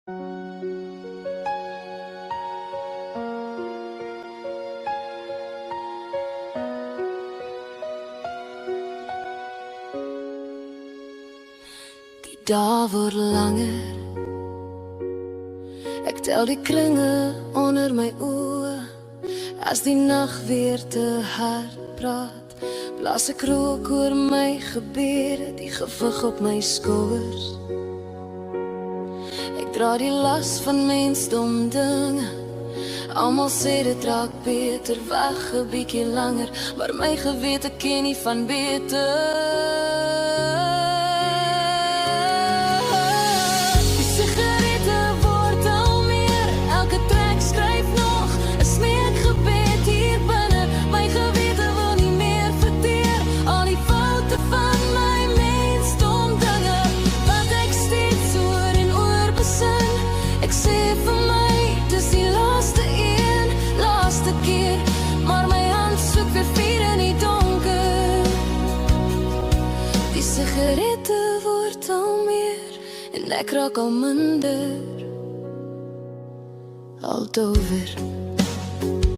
Die dae word langer. Ek tel die kringe onder my oë. As die nag weer te hard praat, blaas ek rook oor my gebeure, die gewig op my skouers. Ek dra die las van mensdom dinge. Almal sê dit raak beter, weg 'n bietjie langer, maar my gewete ken nie van beter. Sigarette word al meer en ek raak al minder, al dower.